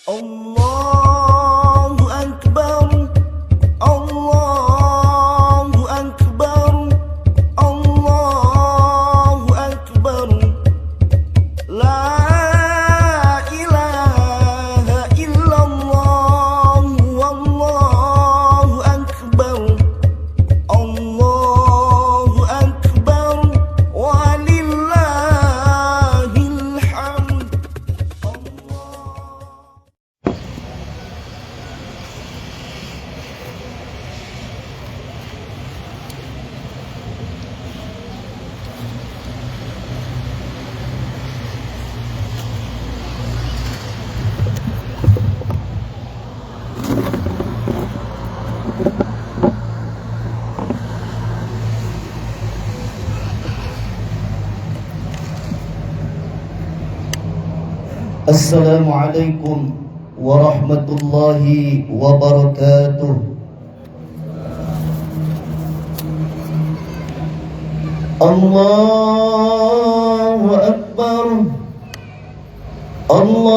Allahu Akbar, Allahu Akbar, Allahu Akbar. La ilaha illallah, Wallahu Akbar, Allahu Akbar, walillahil hamd. Assalamualaikum warahmatullahi wabarakatuh. Allahu Akbar, Allahu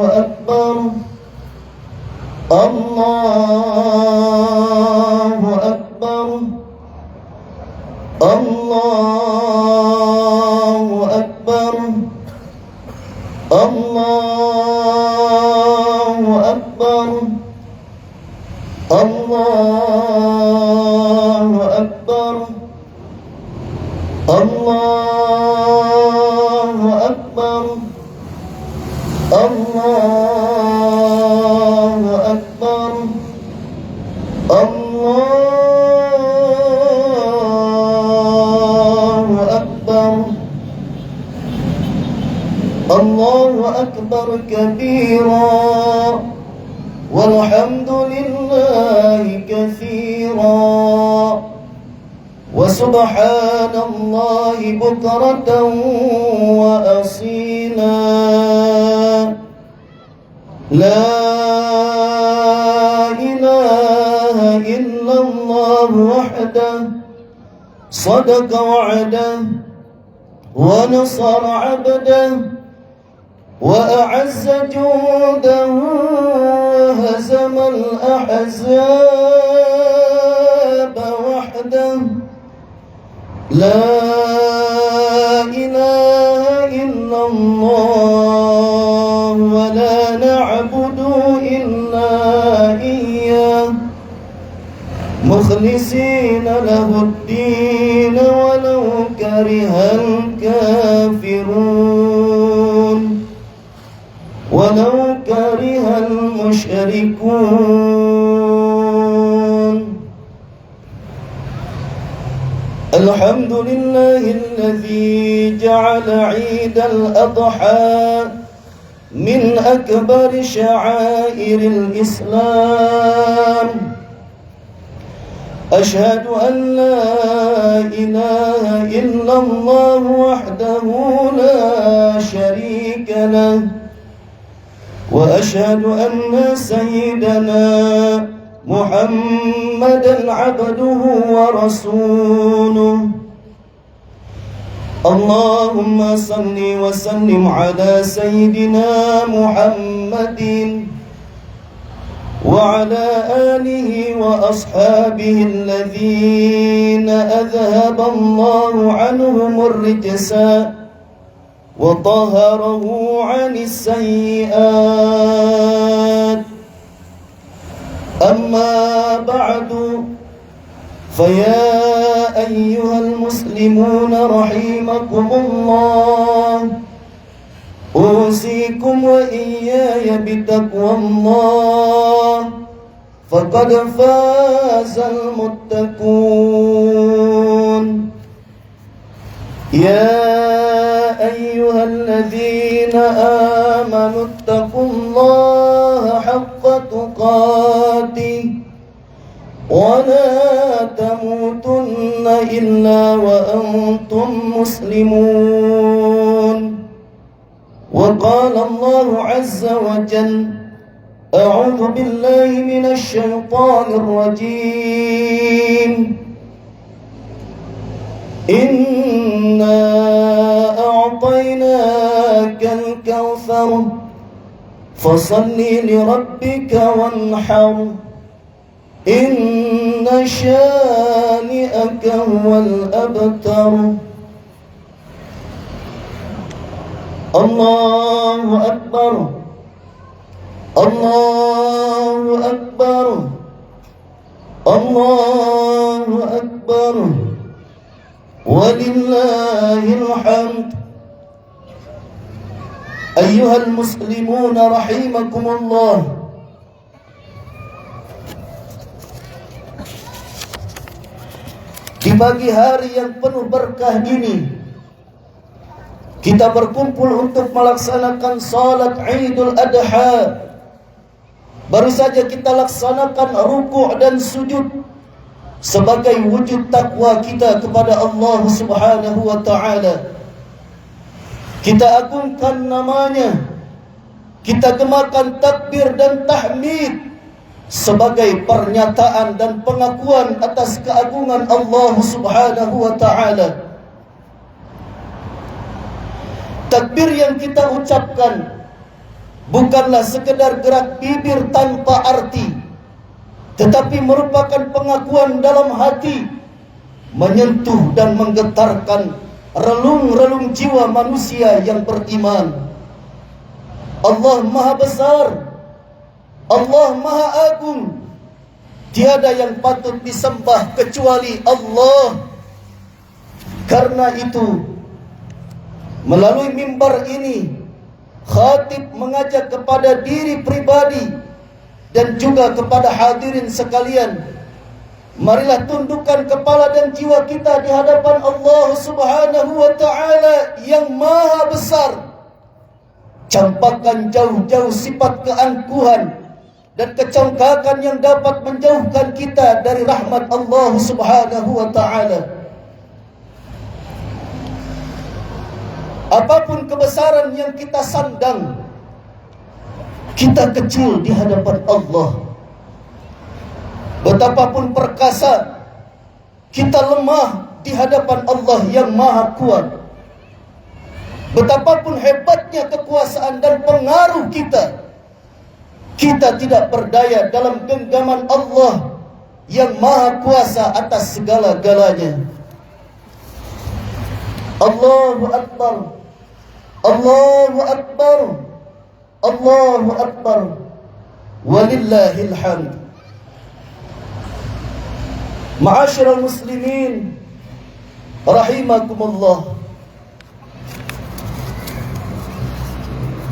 Akbar, Allahu Akbar, Allahu Akbar, Allahu Akbar, Allahu Akbar, Allahu Akbar, Allahu Akbar, Allahu Akbar. Allahu Akbar kabira walhamdulillahi katsira wa subhanallahi bukratan wa asila. La ilaha illallah wahdah sadaqa wa'dah wa nasara 'abdah وأعز جوده وهزم الأحزاب وحده. لا إله إلا الله ولا نعبد إلا إياه مخلصين له الدين ولو كره الكافرون ولو كره المشركون. الحمد لله الذي جعل عيد الأضحى من أكبر شعائر الإسلام. أشهد أن لا إله إلا الله وحده لا شريك له وأشهد أن سيدنا محمدًا عبده ورسوله. اللهم صل وسلم على سيدنا محمد وعلى آله وأصحابه الذين أذهب الله عنهم الرجس وطهره عن السيئات. أما بعد فيا أيها المسلمون رحمكم الله أوصيكم وإياي بتقوى الله فقد فاز المتقون. يا أيها الذين آمنوا اتقوا الله حق تقاته ولا تموتن إلا وأنتم مسلمون. وقال الله عز وجل: أعوذ بالله من الشيطان الرجيم. إنا أعطيناك الكوثر فصل لربك وانحر إن شانئك هو الأبتر. الله أكبر الله أكبر الله أكبر ولله الحمد. أيها المسلمون رحمكم الله، di pagi hari yang penuh berkah ini kita berkumpul untuk melaksanakan salat Idul Adha. Baru saja kita laksanakan ruku' dan sujud sebagai wujud takwa kita kepada Allah Subhanahu wa ta'ala. Kita agungkan namanya, kita gemakan takbir dan tahmid sebagai pernyataan dan pengakuan atas keagungan Allah Subhanahu wa ta'ala. Takbir yang kita ucapkan bukanlah sekedar gerak bibir tanpa arti, tetapi merupakan pengakuan dalam hati, menyentuh dan menggetarkan relung-relung jiwa manusia yang beriman. Allah Maha Besar, Allah Maha Agung, tiada yang patut disembah kecuali Allah. Karena itu, melalui mimbar ini, khatib mengajak kepada diri pribadi dan juga kepada hadirin sekalian, marilah tundukkan kepala dan jiwa kita di hadapan Allah Subhanahu wa ta'ala yang Maha Besar. Campakkan jauh-jauh sifat keangkuhan dan kecongkakan yang dapat menjauhkan kita dari rahmat Allah Subhanahu wa ta'ala. Apapun kebesaran yang kita sandang, kita kecil di hadapan Allah. Betapapun perkasa, kita lemah di hadapan Allah yang Maha Kuat. Betapapun hebatnya kekuasaan dan pengaruh kita, kita tidak berdaya dalam genggaman Allah yang Maha Kuasa atas segala-galanya. Allahu Akbar, Allahu Akbar, Allahu Akbar, walillahil hamd. Ma'asyiral muslimin rahimakumullah,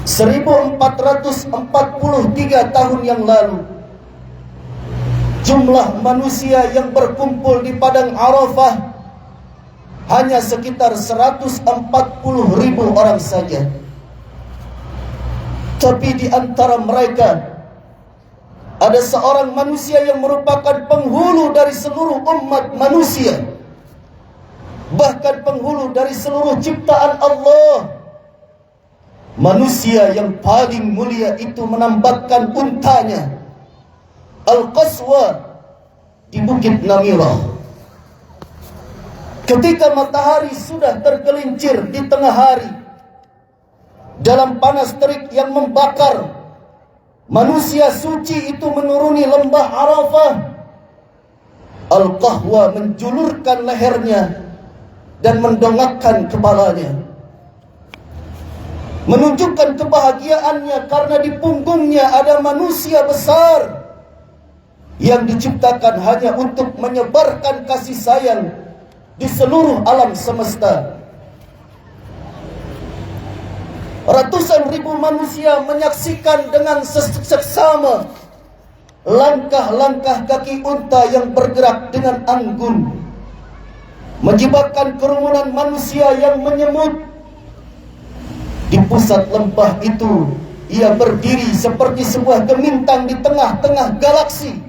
1443 tahun yang lalu, jumlah manusia yang berkumpul di padang Arafah hanya sekitar 140.000 orang saja. Tapi di antara mereka ada seorang manusia yang merupakan penghulu dari seluruh umat manusia, bahkan penghulu dari seluruh ciptaan Allah. Manusia yang paling mulia itu menambatkan untanya Al-Qaswa di Bukit Namirah. Ketika matahari sudah tergelincir di tengah hari, dalam panas terik yang membakar, manusia suci itu menuruni lembah Arafah. Al-Qahwa menjulurkan lehernya dan mendongakkan kepalanya, menunjukkan kebahagiaannya karena di punggungnya ada manusia besar yang diciptakan hanya untuk menyebarkan kasih sayang di seluruh alam semesta. Ratusan ribu manusia menyaksikan dengan seksama langkah-langkah kaki unta yang bergerak dengan anggun, menyebabkan kerumunan manusia yang menyemut. Di pusat lembah itu, ia berdiri seperti sebuah gemintang di tengah-tengah galaksi.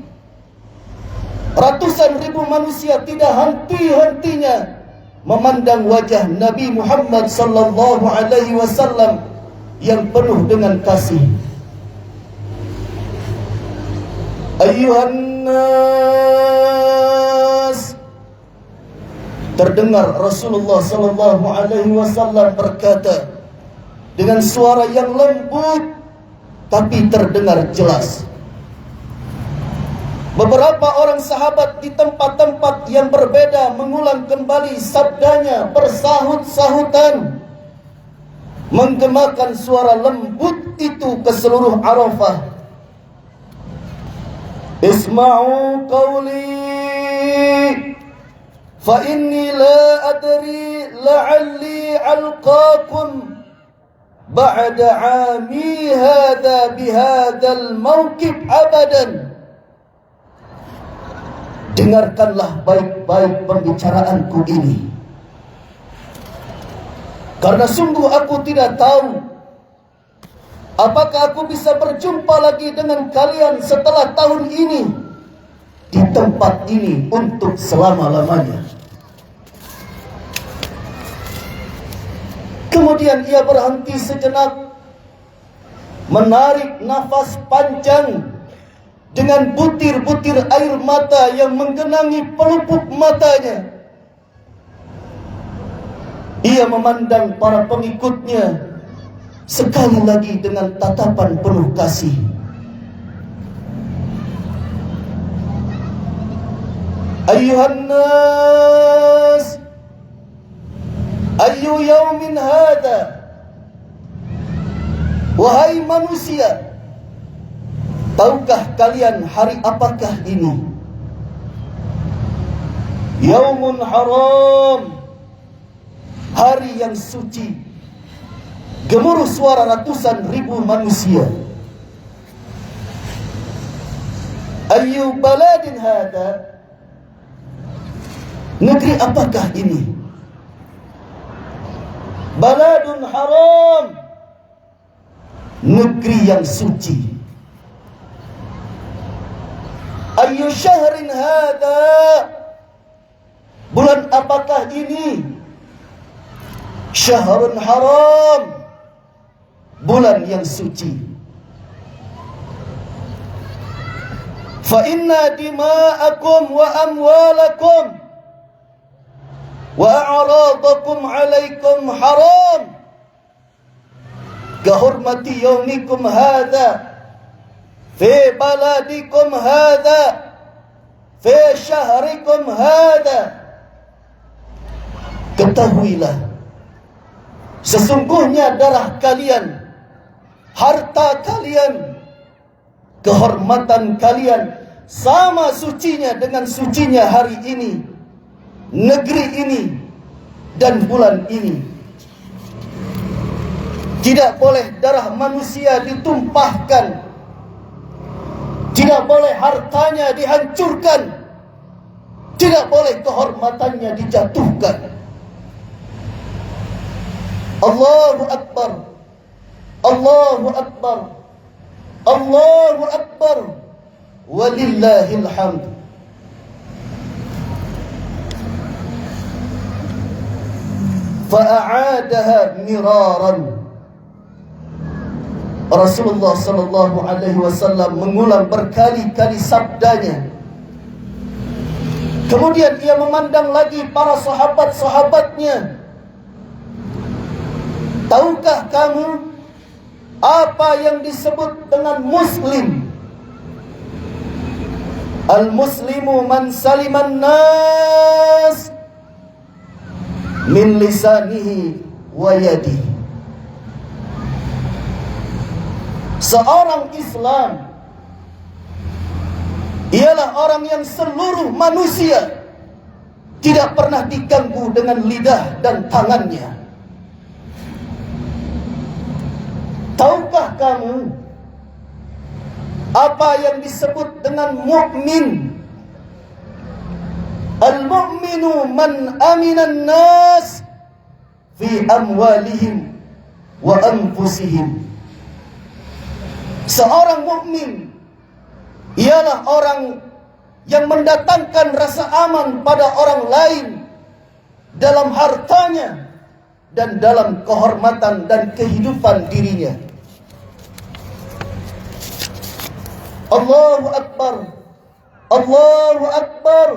Ratusan ribu manusia tidak henti-hentinya memandang wajah Nabi Muhammad sallallahu alaihi wasallam yang penuh dengan kasih. Ayyuhan nas, terdengar Rasulullah sallallahu alaihi wasallam berkata dengan suara yang lembut, tapi terdengar jelas. Beberapa orang sahabat di tempat-tempat yang berbeda mengulang kembali sabdanya bersahut-sahutan, menggemakan suara lembut itu ke seluruh Arafah. Isma'u qawli fa inni la adri la'alli alqakum ba'da 'ami hadha bihadzal mawqif abadan. Dengarkanlah baik-baik pembicaraanku ini, karena sungguh aku tidak tahu apakah aku bisa berjumpa lagi dengan kalian setelah tahun ini di tempat ini untuk selama-lamanya. Kemudian ia berhenti sejenak, menarik nafas panjang dengan butir-butir air mata yang menggenangi pelupuk matanya. Ia memandang para pengikutnya sekali lagi dengan tatapan penuh kasih. Ayuhan nas, ayu yaumin hada, wahai manusia, tahukah kalian hari apakah ini? Yaumun haram, hari yang suci. Gemuruh suara ratusan ribu manusia. Ayyu baladin hada, negeri apakah ini? Baladun haram, negeri yang suci. Ayyu syahrin hada, bulan apakah ini? Syahrun haram, bulan yang suci. Fa inna dima'akum wa amwalakum wa a'radakum alaikum haram kahurmati yaumikum hadha fi baladikum hadha fi syahrikum hadha. Ketahuilah, sesungguhnya darah kalian, harta kalian, kehormatan kalian sama sucinya dengan sucinya hari ini, negeri ini, dan bulan ini. Tidak boleh darah manusia ditumpahkan, tidak boleh hartanya dihancurkan, tidak boleh kehormatannya dijatuhkan. Allahu Akbar, Allahu Akbar, Allahu Akbar, walillahil hamd. Fa'a'adaha miraran. Rasulullah sallallahu alaihi wasallam mengulang berkali-kali sabdanya. Kemudian ia memandang lagi para sahabat-sahabatnya. Tahukah kamu apa yang disebut dengan muslim? Al-muslimu man saliman nas min lisanihi wa yadihi. Seorang Islam ialah orang yang seluruh manusia tidak pernah diganggu dengan lidah dan tangannya. Tahukah kamu apa yang disebut dengan mukmin? Al-mu'minu man aminan nas fi amwalihim wa anfusihim. Seorang mukmin ialah orang yang mendatangkan rasa aman pada orang lain dalam hartanya dan dalam kehormatan dan kehidupan dirinya. Allahu Akbar, Allahu Akbar,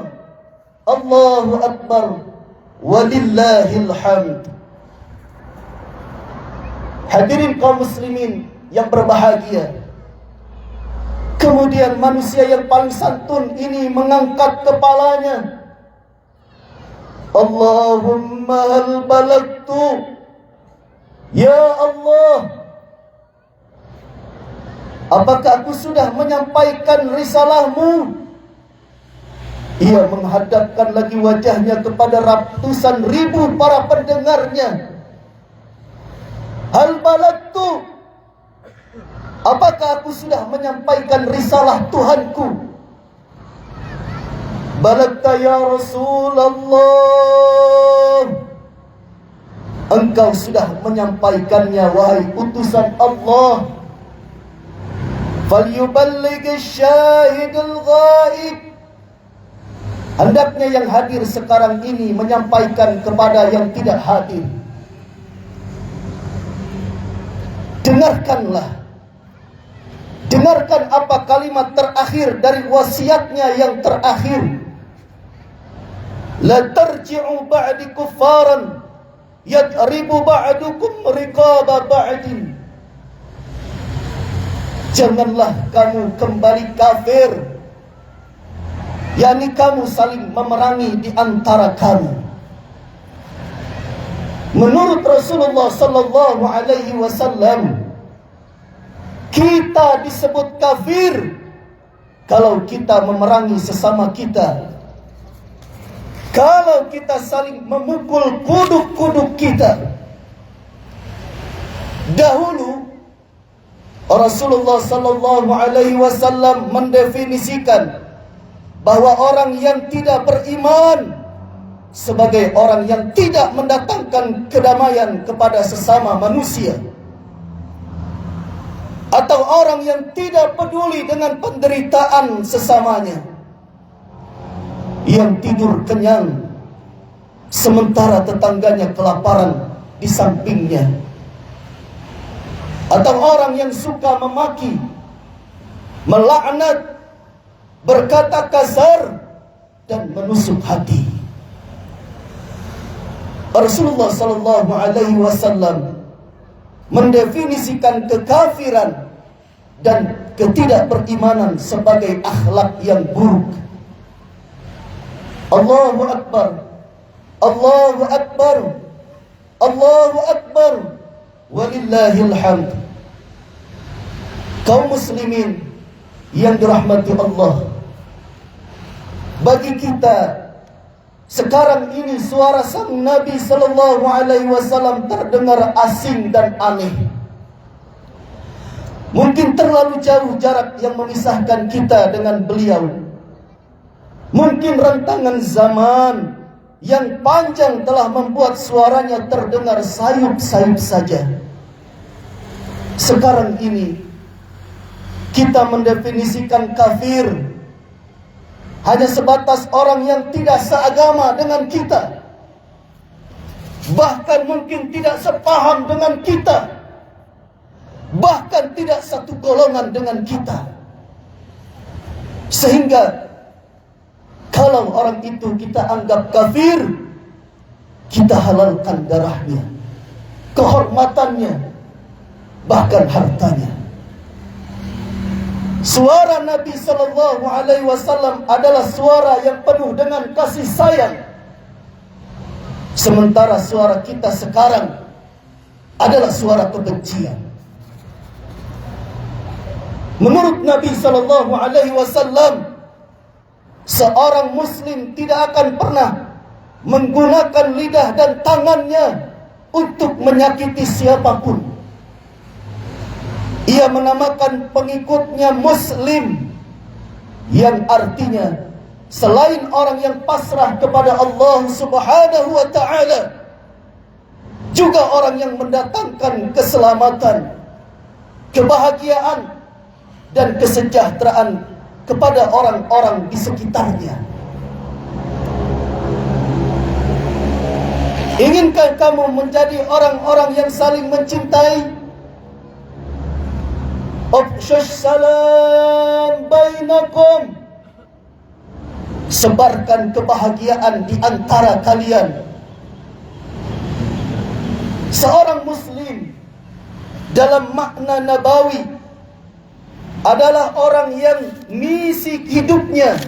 Allahu Akbar, walillahil hamd. Hadirin kaum muslimin yang berbahagia, Kemudian manusia yang paling santun ini mengangkat kepalanya. Allahumma hal balagtu, ya Allah, apakah aku sudah menyampaikan risalahmu? Ia menghadapkan lagi wajahnya kepada ratusan ribu para pendengarnya. Hal balagtu, apakah aku sudah menyampaikan risalah Tuhanku? Balagta ya Rasulullah, engkau sudah menyampaikannya wahai utusan Allah. Falyuballigh syahidul ghaib, hendaknya yang hadir sekarang ini menyampaikan kepada yang tidak hadir. Dengarkan apa kalimat terakhir dari wasiatnya yang terakhir. La tarji'u ba'di kuffaran yadribu ba'dukum riqaba ba'din. Janganlah kamu kembali kafir, yakni kamu saling memerangi di antara kamu. Menurut Rasulullah sallallahu alaihi wasallam, kita disebut kafir kalau kita memerangi sesama kita, kalau kita saling memukul kuduk-kuduk kita. Dahulu Rasulullah sallallahu alaihi wasallam mendefinisikan bahwa orang yang tidak beriman sebagai orang yang tidak mendatangkan kedamaian kepada sesama manusia, atau orang yang tidak peduli dengan penderitaan sesamanya, yang tidur kenyang sementara tetangganya kelaparan di sampingnya, atau orang yang suka memaki, melaknat, berkata kasar, dan menusuk hati. Rasulullah sallallahu alaihi wasallam mendefinisikan kekafiran dan ketidakberimanan sebagai akhlak yang buruk. Allahu Akbar, Allahu Akbar, Allahu Akbar, walillahil hamd. Kaum muslimin yang dirahmati Allah, bagi kita sekarang ini suara sang Nabi sallallahu alaihi wasallam terdengar asing dan aneh. Mungkin terlalu jauh jarak yang memisahkan kita dengan beliau. Mungkin rentangan zaman yang panjang telah membuat suaranya terdengar sayup-sayup saja. Sekarang ini kita mendefinisikan kafir hanya sebatas orang yang tidak seagama dengan kita, bahkan mungkin tidak sepaham dengan kita, bahkan tidak satu golongan dengan kita. Sehingga kalau orang itu kita anggap kafir, kita halalkan darahnya, kehormatannya, bahkan hartanya. Suara Nabi sallallahu alaihi wasallam adalah suara yang penuh dengan kasih sayang. Sementara suara kita sekarang adalah suara kebencian. Menurut Nabi sallallahu alaihi wasallam, seorang muslim tidak akan pernah menggunakan lidah dan tangannya untuk menyakiti siapapun. Ia menamakan pengikutnya muslim, yang artinya selain orang yang pasrah kepada Allah Subhanahu wa ta'ala, juga orang yang mendatangkan keselamatan, kebahagiaan, dan kesejahteraan kepada orang-orang di sekitarnya. Inginkah kamu menjadi orang-orang yang saling mencintai? Afshush salam bainakum, sebarkan kebahagiaan di antara kalian. Seorang muslim dalam makna nabawi adalah orang yang misi hidupnya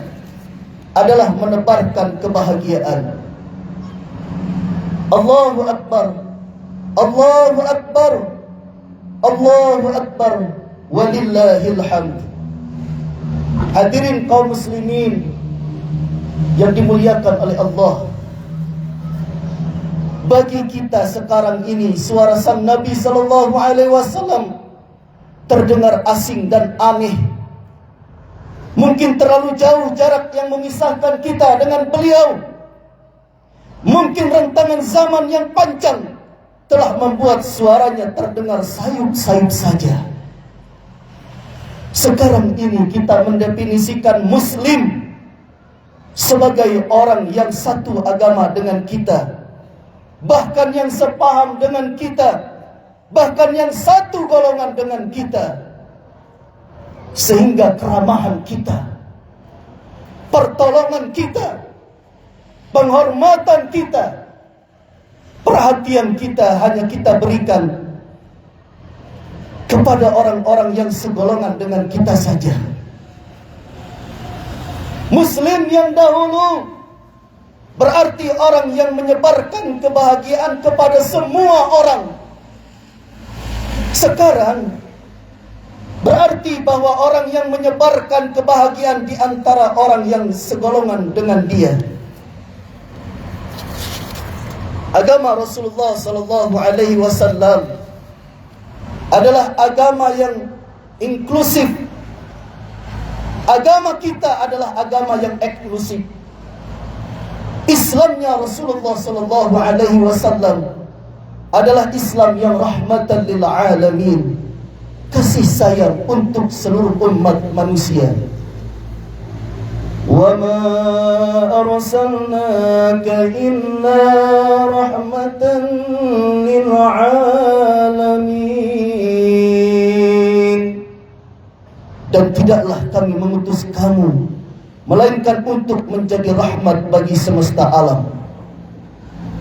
adalah menebarkan kebahagiaan. Allahu Akbar, Allahu Akbar, Allahu Akbar, walillahil hamd. Hadirin kaum muslimin yang dimuliakan oleh Allah, bagi kita sekarang ini suara sang Nabi sallallahu alaihi wasallam terdengar asing dan aneh. Mungkin terlalu jauh jarak yang memisahkan kita dengan beliau. Mungkin rentangan zaman yang panjang telah membuat suaranya terdengar sayup-sayup saja. Sekarang ini kita mendefinisikan Muslim sebagai orang yang satu agama dengan kita, bahkan yang sepaham dengan kita, bahkan yang satu golongan dengan kita. Sehingga keramahan kita, pertolongan kita, penghormatan kita, perhatian kita hanya kita berikan kepada orang-orang yang segolongan dengan kita saja. Muslim yang dahulu berarti orang yang menyebarkan kebahagiaan kepada semua orang. Sekarang berarti bahwa orang yang menyebarkan kebahagiaan di antara orang yang segolongan dengan dia. Agama Rasulullah sallallahu alaihi wasallam adalah agama yang inklusif. Agama kita adalah agama yang eksklusif. Islamnya Rasulullah sallallahu alaihi wasallam adalah Islam yang rahmatan lil alamin, kasih sayang untuk seluruh umat manusia. Wa ma arsalnaka illa rahmatan lil alamin. Dan tidaklah kami mengutus kamu melainkan untuk menjadi rahmat bagi semesta alam.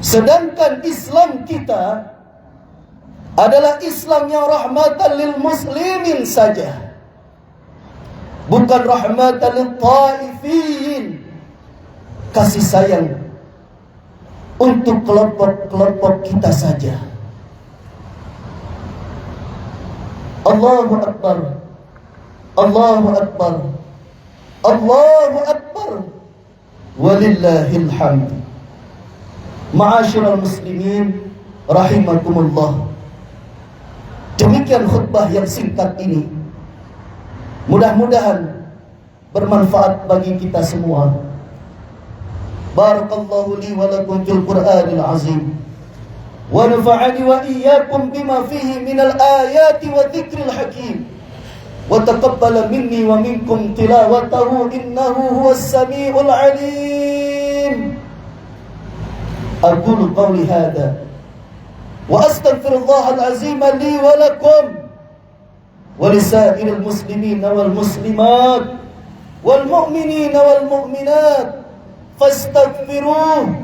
Sedangkan Islam kita adalah Islam yang rahmatan lil muslimin saja, bukan rahmatan lil taifin, kasih sayang untuk kelompok-kelompok kita saja. Allahu Akbar, Allahu Akbar, Allahu Akbar, walillahil hamd. Ma'asyiral muslimin rahimakumullah. Demikian khutbah yang singkat ini, mudah-mudahan bermanfaat bagi kita semua. Barakallahu li wa lakum fil Qur'anil azim, wa nafa'ani wa iyyakum bima fihi minal ayati wa dzikril hakim, wa taqabbala minni wa minkum tilawatahu innahu huwas samiul alim. Aqulu qawli hadha wa astaghfirullahal azim li wa lakum wa lisa'iril muslimina wal muslimat wal mu'minina wal mu'minat fastaghfiruh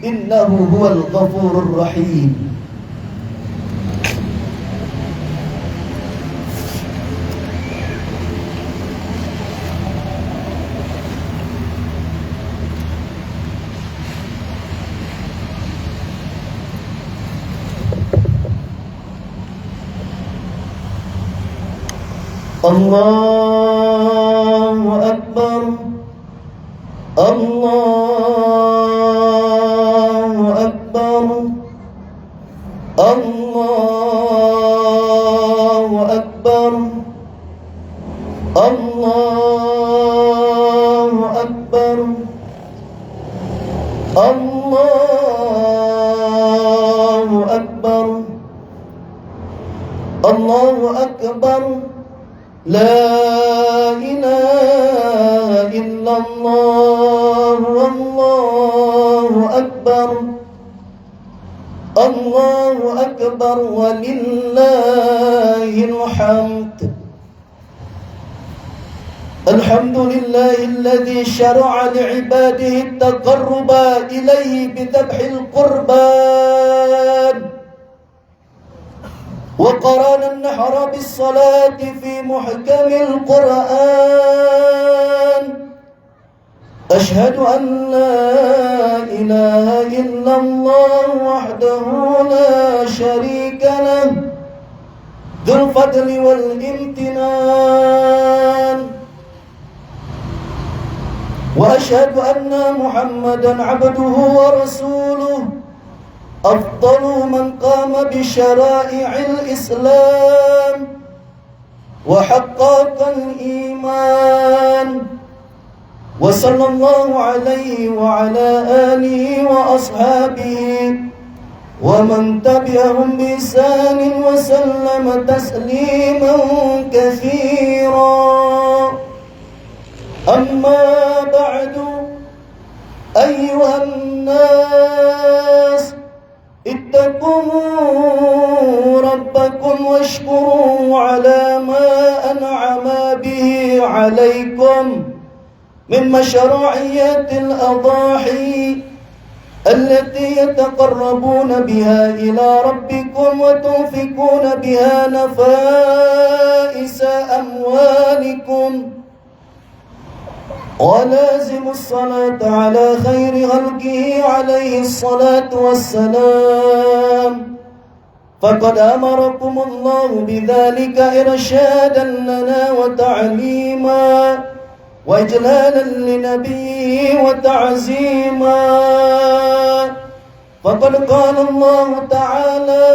innahu huwal ghafurur rahim. Allahu Akbar, Allahu Akbar, Allahu Akbar, Allahu Akbar, Allahu Akbar, Allahu Akbar. La ilaha illallah, wallahu akbar, Allahu akbar, walillahil hamd. Alhamdulillahilladzi syara'a li'ibadihi at-taqarruba ilayhi bidhabhil qurban wa qarana النحر بالصلاة في محكم القرآن. أشهد أن لا إله إلا الله وحده لا شريك له ذو الفضل والامتنان. وأشهد أن محمدا عبده ورسوله أفضل من قام بشرائع الإسلام وحقق الإيمان. وصلى الله عليه وعلى آله وأصحابه ومن تبعهم بإحسان وسلم تسليما كثيرا. أما بعد، أيها الناس، اتقوا ربكم واشكروا على ما أنعم به عليكم من مشروعية الأضاحي التي يتقربون بها إلى ربكم وتنفقون بها نفائس أموالكم. ولازموا الصلاة على خير خلقه عليه الصلاة والسلام، فقد أمركم الله بذلك إرشادا لنا وتعليما وإجلالا لنبيه وتعزيما. فقد قال الله تعالى: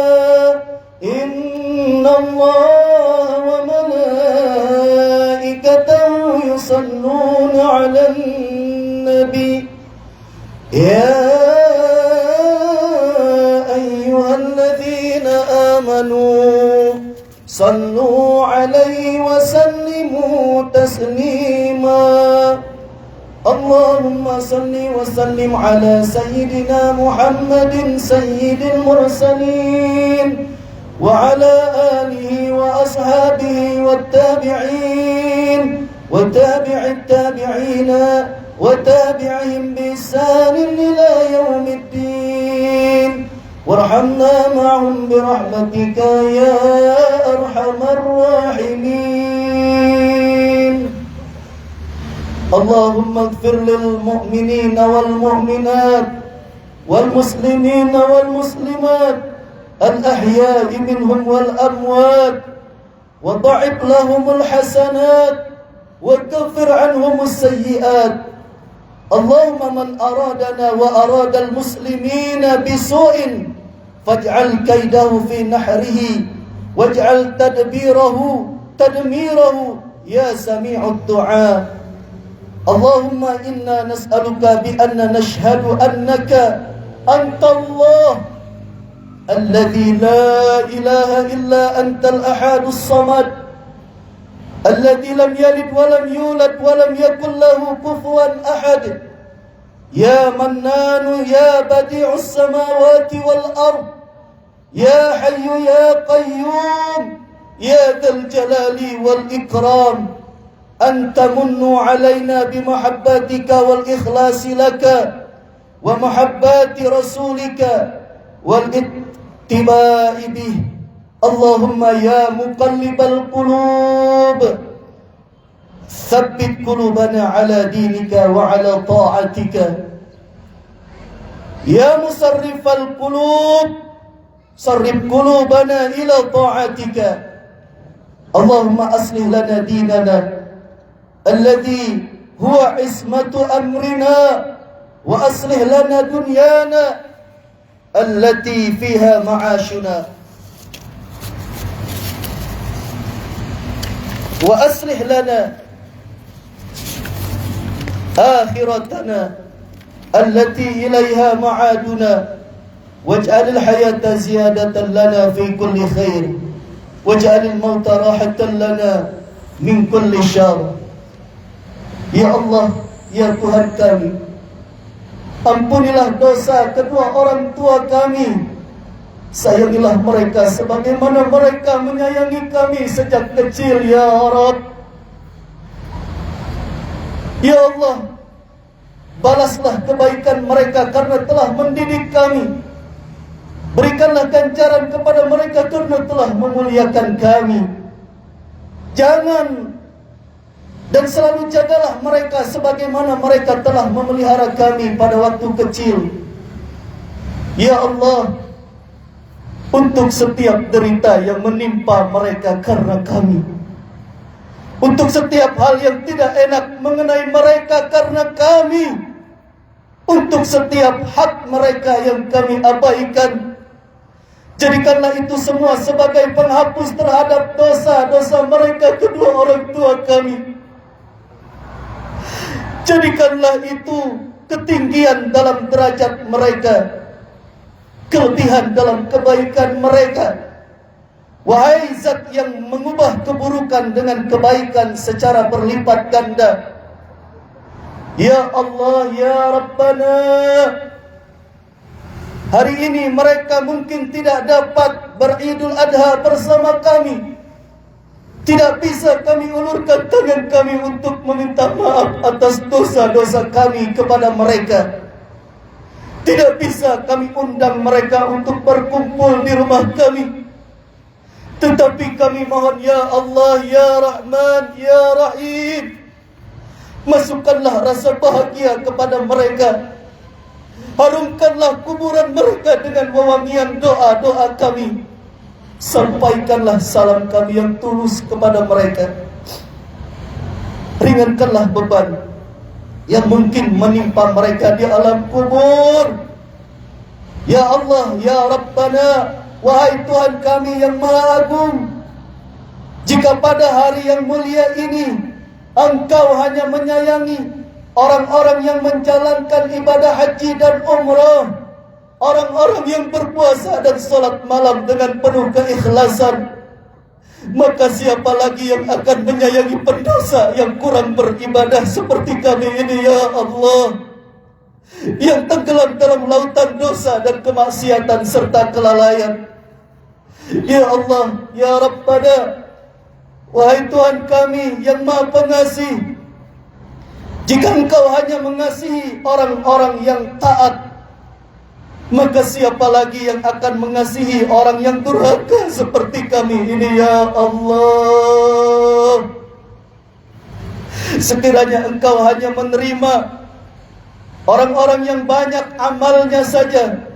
إن الله وملائكته يصلون على النبي يا أيها الذين آمنوا صلوا عليه وسلموا تسليما. اللهم صل وسلم على سيدنا محمد سيد المرسلين وعلى آله وأصحابه والتابعين وتابع التابعين وتابعهم بإحسان إلى يوم الدين، وارحمنا معهم برحمتك يا أرحم الراحمين. اللهم اغفر للمؤمنين والمؤمنات والمسلمين والمسلمات الأحياء منهم والأموات، وضعف لهم الحسنات وكفر عنهم السيئات. اللهم من أرادنا وأراد المسلمين بسوء فاجعل كيده في نحره واجعل تدميره يا سميع الدعاء. اللهم إنا نسألك بأن نشهد أنك أنت الله الذي لا إله إلا أنت الأحد الصمد الذي لم يلد ولم يولد ولم يكن له كفوا أحد. يا منان يا بديع السماوات والأرض يا حي يا قيوم يا ذا الجلال والإكرام، أن تمن علينا بمحبتك والإخلاص لك ومحبات رسولك والاتباع به. اللهم يا مقلب القلوب ثبت قلوبنا على دينك وعلى طاعتك. يا مصرف القلوب صرف قلوبنا إلى طاعتك. اللهم أصلح لنا ديننا الذي هو عصمة أمرنا، وأصلح لنا دنيانا التي فيها معاشنا، وأصلح لنا آخرتنا التي إليها معادنا، واجعل الحياة زيادة لنا في كل خير، واجعل الموت راحة لنا من كل شر. Ya Allah, ya Tuhan kami, ampunilah dosa kedua orang tua kami. Sayangilah mereka sebagaimana mereka menyayangi kami sejak kecil, ya Rabb. Ya Allah, balaslah kebaikan mereka karena telah mendidik kami Berikanlah ganjaran kepada mereka karena telah memuliakan kami. Jangan dan selalu jagalah mereka sebagaimana mereka telah memelihara kami pada waktu kecil. Ya Allah, untuk setiap derita yang menimpa mereka karena kami, untuk setiap hal yang tidak enak mengenai mereka karena kami, untuk setiap hak mereka yang kami abaikan, jadikanlah itu semua sebagai penghapus terhadap dosa-dosa mereka kedua orang tua kami. Jadikanlah itu ketinggian dalam derajat mereka, kelebihan dalam kebaikan mereka. Wahai Zat yang mengubah keburukan dengan kebaikan secara berlipat ganda, Ya Allah, Ya Rabbana, hari ini mereka mungkin tidak dapat beridul adha bersama kami. Tidak bisa kami ulurkan tangan kami untuk meminta maaf atas dosa-dosa kami kepada mereka. Tidak bisa kami undang mereka untuk berkumpul di rumah kami. Tetapi kami mohon, Ya Allah, Ya Rahman, Ya Rahim, masukkanlah rasa bahagia kepada mereka. Harumkanlah kuburan mereka dengan wewangian doa-doa kami. Sampaikanlah salam kami yang tulus kepada mereka. Ringankanlah beban yang mungkin menimpa mereka di alam kubur. Ya Allah, Ya Rabbana, wahai Tuhan kami yang Maha Agung, jika pada hari yang mulia ini Engkau hanya menyayangi orang-orang yang menjalankan ibadah haji dan umrah, orang-orang yang berpuasa dan salat malam dengan penuh keikhlasan, maka siapa lagi yang akan menyayangi pendosa yang kurang beribadah seperti kami ini, Ya Allah, yang tenggelam dalam lautan dosa dan kemaksiatan serta kelalaian. Ya Allah, Ya Rabbana, wahai Tuhan kami yang Maha Pengasih, jika Engkau hanya mengasihi orang-orang yang taat, maka siapa lagi yang akan mengasihi orang yang durhaka seperti kami ini, Ya Allah. Sekiranya Engkau hanya menerima orang-orang yang banyak amalnya saja,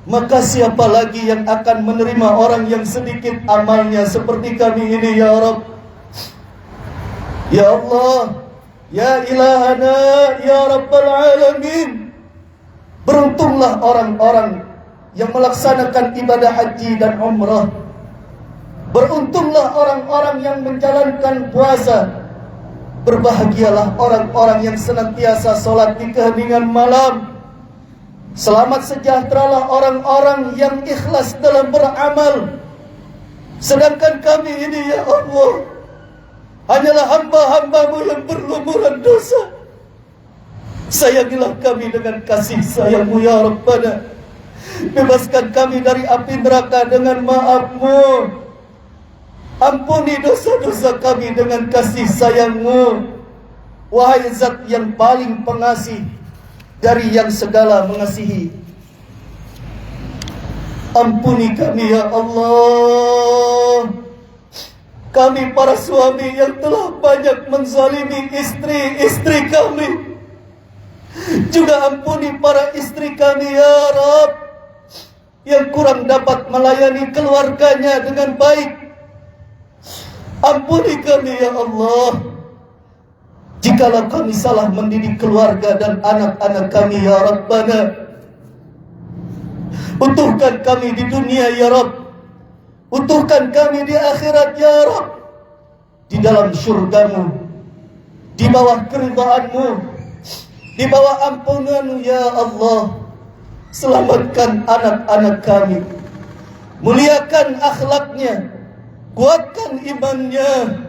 maka siapa lagi yang akan menerima orang yang sedikit amalnya seperti kami ini, Ya Rabb. Ya Allah, Ya Ilahana, Ya Rabbal Alamin, beruntunglah orang-orang yang melaksanakan ibadah haji dan umrah. Beruntunglah orang-orang yang menjalankan puasa. Berbahagialah orang-orang yang senantiasa sholat di keheningan malam. Selamat sejahteralah orang-orang yang ikhlas dalam beramal. Sedangkan kami ini, Ya Allah, hanyalah hamba-hamba-Mu yang berlumuran dosa. Sayangilah kami dengan kasih sayang-Mu, Ya Rabbana. Bebaskan kami dari api neraka dengan maaf-Mu. Ampuni dosa-dosa kami dengan kasih sayang-Mu. Wahai Zat yang paling pengasih dari yang segala mengasihi, ampuni kami, Ya Allah. Kami para suami yang telah banyak menzalimi istri-istri kami. Juga ampuni para istri kami, Ya Rabb, yang kurang dapat melayani keluarganya dengan baik. Ampuni kami, Ya Allah, jikalau kami salah mendidik keluarga dan anak-anak kami, Ya Rabbana. Utuhkan kami di dunia, Ya Rabb. Utuhkan kami di akhirat, Ya Rabb, di dalam syurga-Mu, di bawah keridhaan-Mu, di bawah ampunan-Mu, Ya Allah. Selamatkan anak-anak kami, muliakan akhlaknya, kuatkan imannya.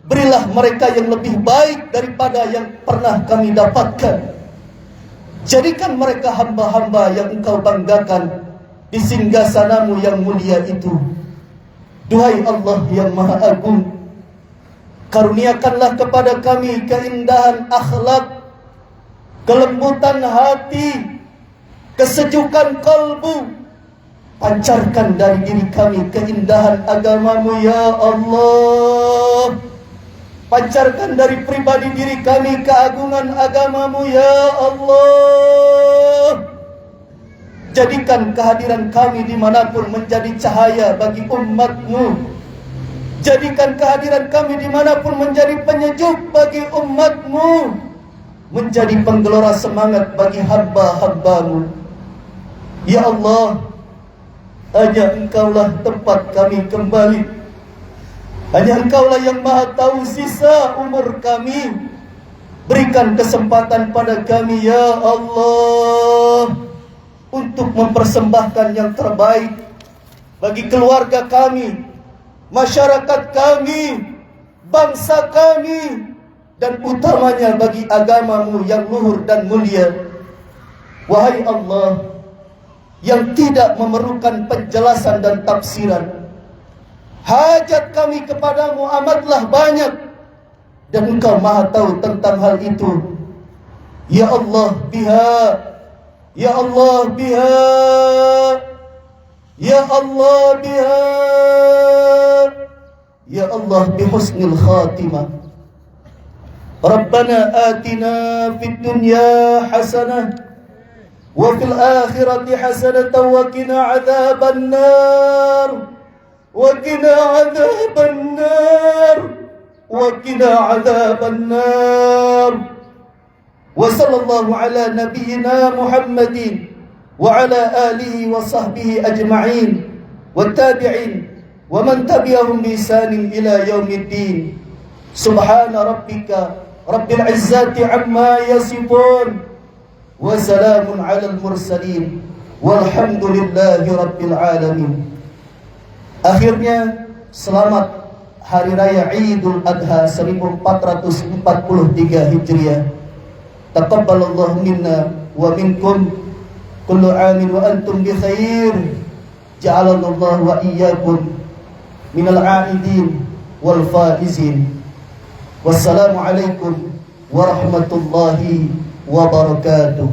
Berilah mereka yang lebih baik daripada yang pernah kami dapatkan. Jadikan mereka hamba-hamba yang Engkau banggakan di singgasana-Mu yang mulia itu. Duhai Allah yang Maha Agung, karuniakanlah kepada kami keindahan akhlak, kelembutan hati, kesejukan kalbu, Pancarkan dari diri kami keindahan agamamu ya Allah. Pancarkan dari pribadi diri kami keagungan agamamu ya Allah. Jadikan kehadiran kami dimanapun menjadi cahaya bagi umatmu. Jadikan kehadiran kami dimanapun menjadi penyejuk bagi umatmu. Menjadi penggelora semangat bagi hamba-hambamu. Ya Allah, hanya Engkaulah tempat kami kembali. Hanya Engkaulah yang maha tahu sisa umur kami. Berikan kesempatan pada kami ya Allah, untuk mempersembahkan yang terbaik bagi keluarga kami, masyarakat kami, bangsa kami, dan utamanya bagi agamamu yang luhur dan mulia. Wahai Allah, yang tidak memerlukan penjelasan dan tafsiran, hajat kami kepadamu amatlah banyak, dan Engkau maha tahu tentang hal itu. Ya Allah biha, Ya Allah biha, Ya Allah biha, Ya Allah bihusnil khatimah. Rabbana atina fid dunya hasanah wa fil akhirati hasanatan wa qina adzaban nar, wa qina adzaban nar, wa qina adzaban nar. Wa sallallahu ala nabiyyina Muhammadin wa ala alihi wa sahbihi ajma'in wa tabi'in wa man tabi'ahum bi ihsanin ila yaumiddin. Subhana rabbika rabbil izzati amma yasifun wa salamun ala al-mursalin walhamdulillahi rabbil alamin. Akhirnya selamat Hari Raya Idul Adha 1443 Hijriah. Taqabbalallahu minna wa minkum kullu amin wa antum bi khair. Ja'alallahu wa iyyakum minal a'idin wal faizin. Wassalamu alaikum warahmatullahi wabarakatuh.